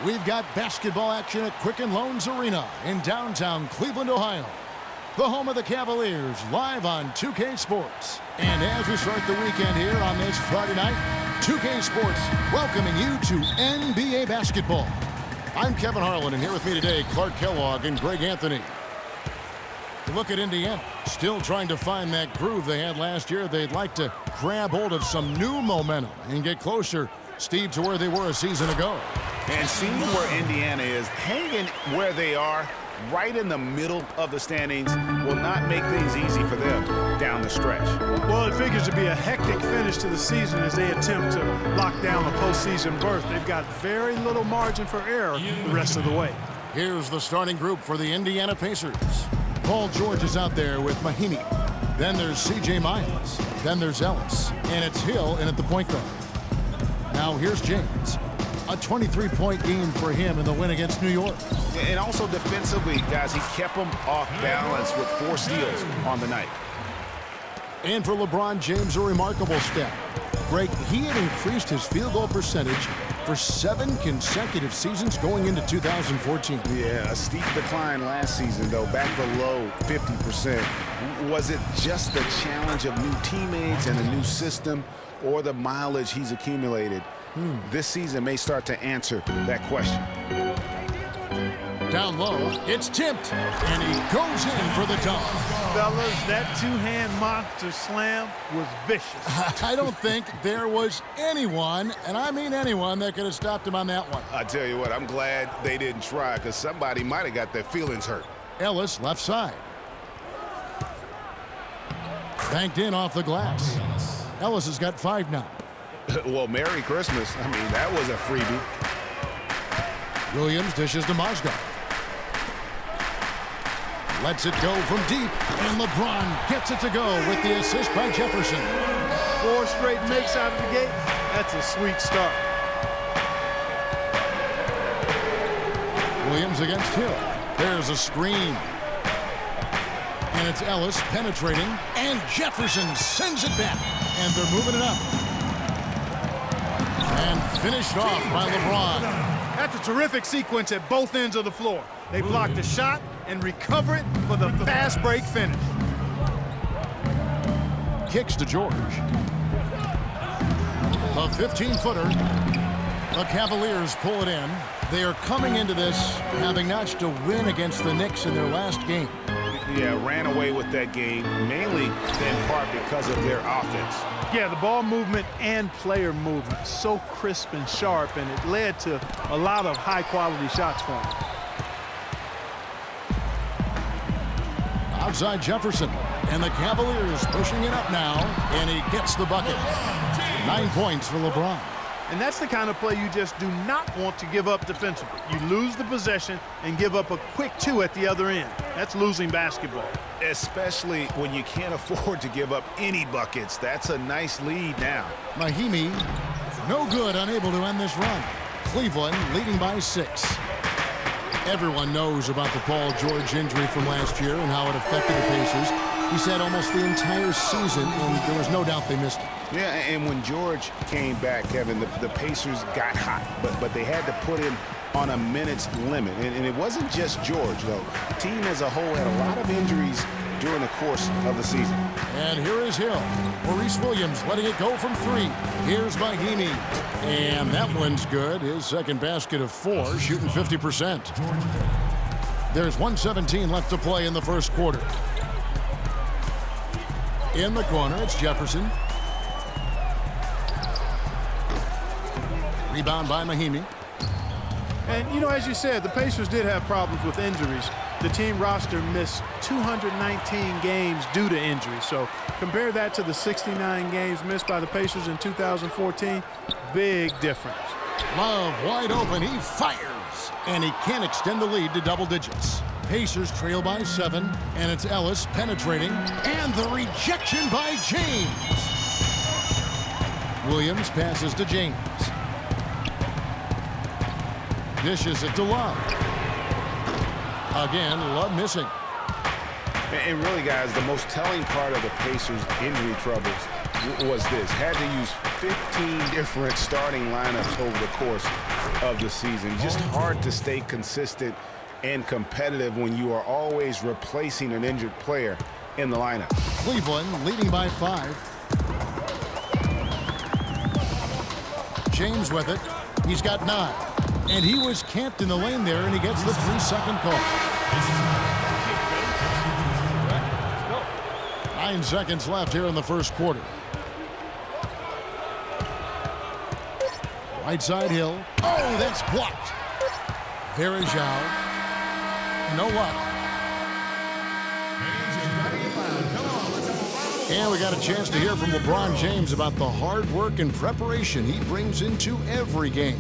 We've got basketball action at Quicken Loans Arena in downtown Cleveland, Ohio. The home of the Cavaliers, live on 2K Sports. And as we start the weekend here on this Friday night, 2K Sports welcoming you to NBA basketball. I'm Kevin Harlan, and here with me today, Clark Kellogg and Greg Anthony. Look at Indiana, still trying to find that groove they had last year. They'd like to grab hold of some new momentum and get closer, Steve, to where they were a season ago. And seeing where Indiana is, hanging where they are, right in the middle of the standings, will not make things easy for them down the stretch. Well, it figures to be a hectic finish to the season as they attempt to lock down a postseason berth. They've got very little margin for error the rest of the way. Here's the starting group for the Indiana Pacers. Paul George is out there with Mahimi. Then there's C.J. Miles. Then there's Ellis. And it's Hill in at the point guard. Now here's James. A 23-point game for him in the win against New York. And also defensively, guys, he kept them off balance with 4 steals on the night. And for LeBron James, a remarkable step. Greg, he had increased his field goal percentage for 7 consecutive seasons going into 2014. Yeah, a steep decline last season, though, back below 50%. Was it just the challenge of new teammates and a new system, or the mileage he's accumulated? This season may start to answer that question. Down low, it's tipped, and he goes in for the dunk. Fellas, that two-hand monster slam was vicious. I don't think there was anyone, and I mean anyone, that could have stopped him on that one. I tell you what, I'm glad they didn't try, because somebody might have got their feelings hurt. Ellis, left side. Banked in off the glass. Ellis has got 5 now. Well, Merry Christmas. I mean, that was a freebie. Williams dishes to Mozgov. Lets it go from deep, and LeBron gets it to go with the assist by Jefferson. 4 straight makes out of the gate. That's a sweet start. Williams against Hill. There's a screen. And it's Ellis penetrating, and Jefferson sends it back. And they're moving it up. And finished off by LeBron. That's a terrific sequence at both ends of the floor. They block the shot and recover it for the fast break finish. Kicks to George. A 15-footer. The Cavaliers pull it in. They are coming into this having notched a win against the Knicks in their last game. Yeah, ran away with that game, mainly in part because of their offense. Yeah, the ball movement and player movement, so crisp and sharp, and it led to a lot of high-quality shots for him. Outside Jefferson, and the Cavaliers pushing it up now, and he gets the bucket. 9 points for LeBron. And that's the kind of play you just do not want to give up defensively. You lose the possession and give up a quick 2 at the other end. That's losing basketball. Especially when you can't afford to give up any buckets. That's a nice lead now. Mahimi, no good, unable to end this run. Cleveland leading by 6. Everyone knows about the Paul George injury from last year and how it affected the Pacers. He said almost the entire season, and there was no doubt they missed it. Yeah, and when George came back, Kevin, the Pacers got hot, but they had to put him on a minutes limit. And it wasn't just George, though. The team as a whole had a lot of injuries during the course of the season. And here is Hill. Maurice Williams letting it go from 3. Here's Mahimi. And that one's good. His second basket of 4, shooting 50%. There's 1:17 left to play in the first quarter. In the corner, it's Jefferson. Rebound by Mahimi. And, you know, as you said, the Pacers did have problems with injuries. The team roster missed 219 games due to injury. So compare that to the 69 games missed by the Pacers in 2014. Big difference. Love wide open. He fires. And he can't extend the lead to double digits. Pacers trail by 7. And it's Ellis penetrating. And the rejection by James. Williams passes to James. Dishes it to Love. Again, Love missing. And really, guys, the most telling part of the Pacers' injury troubles was this. Had to use 15 different starting lineups over the course of the season. Just hard to stay consistent and competitive when you are always replacing an injured player in the lineup. Cleveland leading by 5. James with it. He's got 9. And he was camped in the lane there, and he gets the 3-second call. 9 seconds left here in the first quarter. Right side Hill. Oh, that's blocked. There is Zhao. No luck. And we got a chance to hear from LeBron James about the hard work and preparation he brings into every game.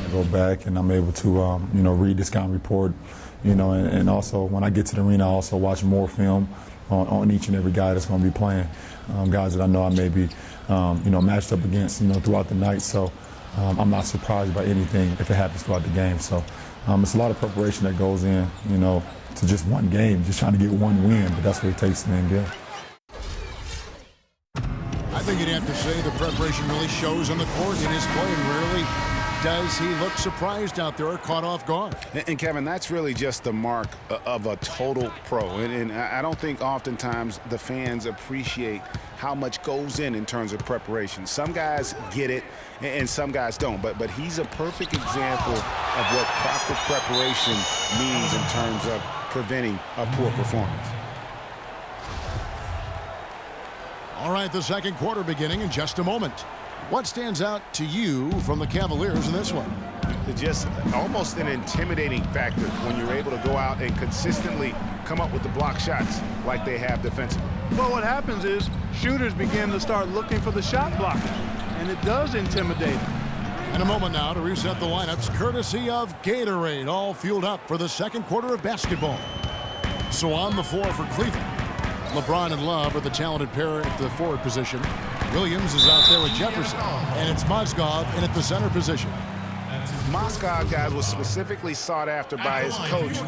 I go back and I'm able to, read the scouting report, and also when I get to the arena, I also watch more film on each and every guy that's going to be playing, guys that I know I may be, matched up against, throughout the night. So I'm not surprised by anything if it happens throughout the game. So it's a lot of preparation that goes in, to just one game, just trying to get one win, but that's what it takes to win good. I think you'd have to say the preparation really shows on the court in his play, and rarely does he look surprised out there or caught off guard. And Kevin, that's really just the mark of a total pro. And I don't think oftentimes the fans appreciate how much goes in terms of preparation. Some guys get it and some guys don't. But he's a perfect example of what proper preparation means in terms of preventing a poor performance. All right, the second quarter beginning in just a moment. What stands out to you from the Cavaliers in this one? Just almost an intimidating factor when you're able to go out and consistently come up with the block shots like they have defensively. Well, what happens is shooters begin to start looking for the shot blocking, and it does intimidate them. In a moment now to reset the lineups, courtesy of Gatorade, all fueled up for the second quarter of basketball. So on the floor for Cleveland, LeBron and Love are the talented pair at the forward position. Williams is out there with Jefferson, and it's Mozgov in at the center position. Mozgov, guys, was specifically sought after by his coach,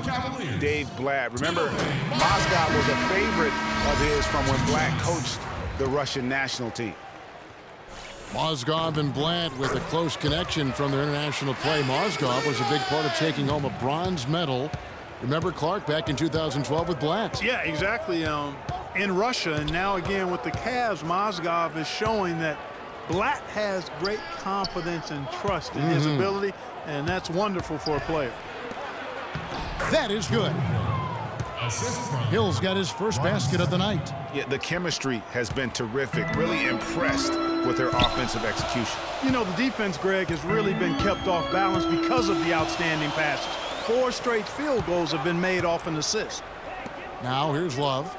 Dave Blatt. Remember, Mozgov was a favorite of his from when Blatt coached the Russian national team. Mozgov and Blatt with a close connection from their international play. Mozgov was a big part of taking home a bronze medal. Remember Clark back in 2012 with Blatt? Yeah, exactly. In Russia, and now again with the Cavs, Mozgov is showing that Blatt has great confidence and trust in his ability, and that's wonderful for a player. That is good. Hill's got his first basket of the night. Yeah, the chemistry has been terrific. Really impressed with their offensive execution. The defense, Greg, has really been kept off balance because of the outstanding passes. 4 straight field goals have been made off an assist. Now here's Love.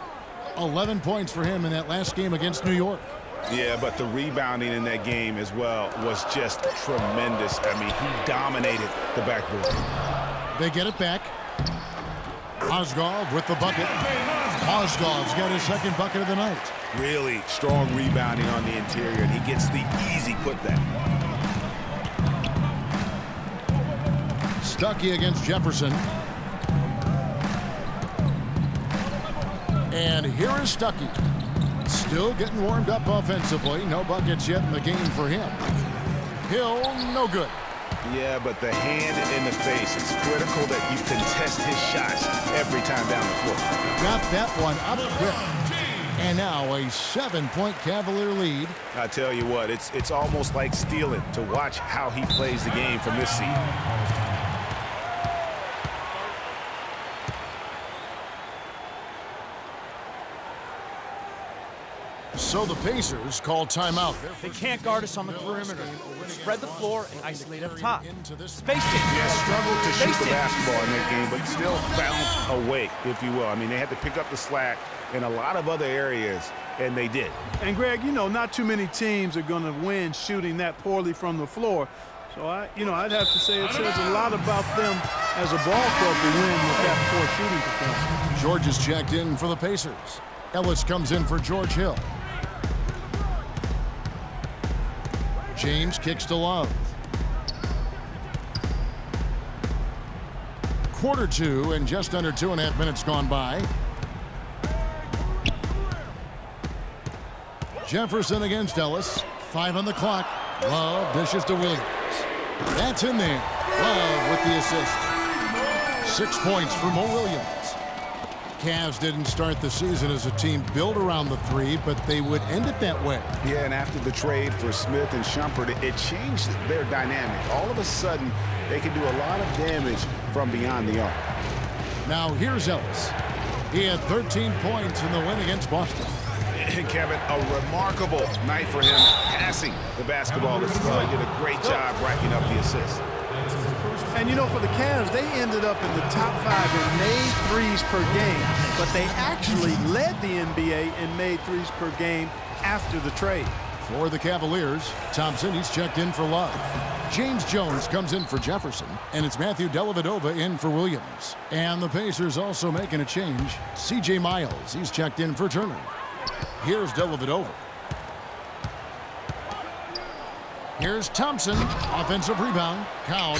11 points for him in that last game against New York. Yeah, but the rebounding in that game as well was just tremendous. I mean, he dominated the backboard. They get it back. Mozgov with the bucket. Mozgov's got his second bucket of the night. Really strong rebounding on the interior, and he gets the easy putback. Stuckey against Jefferson. And here is Stuckey. Still getting warmed up offensively. No buckets yet in the game for him. Hill, no good. Yeah, but the hand in the face, it's critical that you contest his shots every time down the floor. Got that one up quick. And now a 7-point Cavalier lead. I tell you what, it's almost like stealing to watch how he plays the game from this seat. So the Pacers call timeout. They can't guard us on the perimeter. Spread the floor and isolate up top. Space it. Yeah, struggled to shoot the basketball in that game, but still found a way, if you will. I mean, they had to pick up the slack in a lot of other areas, and they did. And, Greg, not too many teams are going to win shooting that poorly from the floor. So, I'd have to say it says a lot about them as a ball club to win with that poor shooting performance. George is checked in for the Pacers. Ellis comes in for George Hill. James kicks to Love. Quarter 2 and just under 2.5 minutes gone by. Jefferson against Ellis. 5 on the clock. Love dishes to Williams. That's in there. Love with the assist. 6 points for Mo Williams. Cavs didn't start the season as a team built around the three, but they would end it that way. Yeah, and after the trade for Smith and Shumpert, it changed their dynamic. All of a sudden, they can do a lot of damage from beyond the arc. Now here's Ellis. He had 13 points in the win against Boston. And Kevin, a remarkable night for him passing the basketball as well. He did a great job racking up the assists. And, you know, for the Cavs, they ended up in the top 5 in made threes per game, but they actually led the NBA in made threes per game after the trade. For the Cavaliers, Thompson, he's checked in for Love. James Jones comes in for Jefferson, and it's Matthew Dellavedova in for Williams. And the Pacers also making a change. C.J. Miles, he's checked in for Turner. Here's Dellavedova. Here's Thompson. Offensive rebound. Count.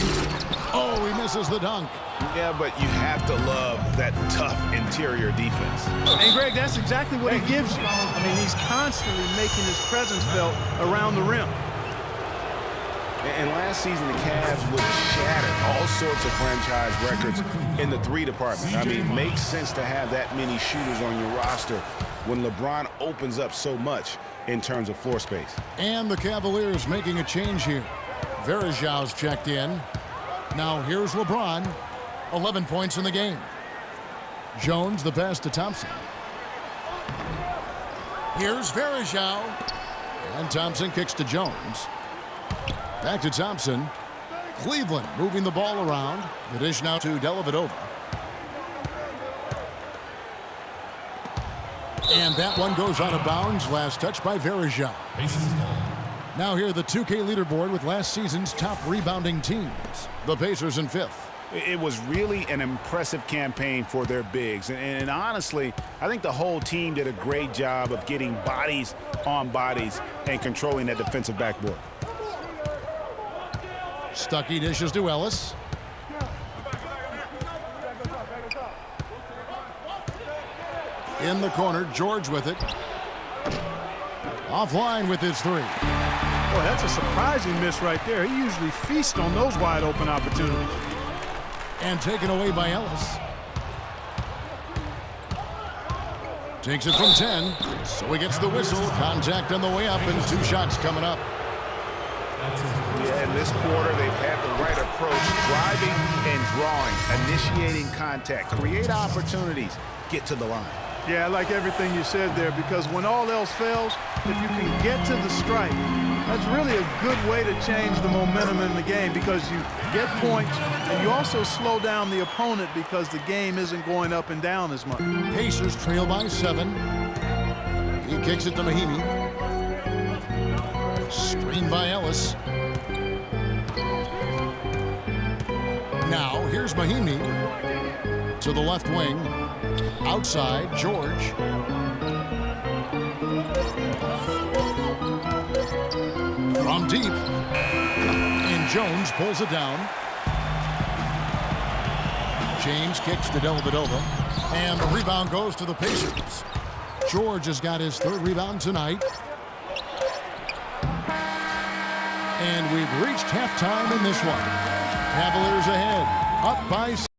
Oh, he misses the dunk. Yeah, but you have to love that tough interior defense. And, Greg, that's exactly what he gives you. I mean, he's constantly making his presence felt around the rim. And last season, the Cavs would shatter all sorts of franchise records in the three department. I mean, makes sense to have that many shooters on your roster when LeBron opens up so much in terms of floor space. And the Cavaliers making a change here. Varejão's checked in. Now here's LeBron. 11 points in the game. Jones the pass to Thompson. Here's Varejão. And Thompson kicks to Jones. Back to Thompson. Cleveland moving the ball around. The dish now to Dellavedova. And that one goes out of bounds. Last touch by Varejão. Now here the 2K leaderboard with last season's top rebounding teams. The Pacers in 5th. It was really an impressive campaign for their bigs. And honestly, I think the whole team did a great job of getting bodies on bodies and controlling that defensive backboard. Stuckey dishes to Ellis. In the corner, George with it. Offline with his three. Boy, that's a surprising miss right there. He usually feasts on those wide open opportunities. And taken away by Ellis. Takes it from 10. So he gets the whistle. Contact on the way up and 2 shots coming up. Yeah, in this quarter, they've had the right approach, driving and drawing, initiating contact, create opportunities, get to the line. Yeah, I like everything you said there, because when all else fails, if you can get to the stripe, that's really a good way to change the momentum in the game, because you get points and you also slow down the opponent because the game isn't going up and down as much. Pacers trail by 7. He kicks it to Mahinmi. Screen by Ellis. Now here's Mahinmi to the left wing. Outside, George. From deep. And Jones pulls it down. James kicks to Dellavedova. And the rebound goes to the Pacers. George has got his 3rd rebound tonight. And we've reached halftime in this one. Cavaliers ahead, up by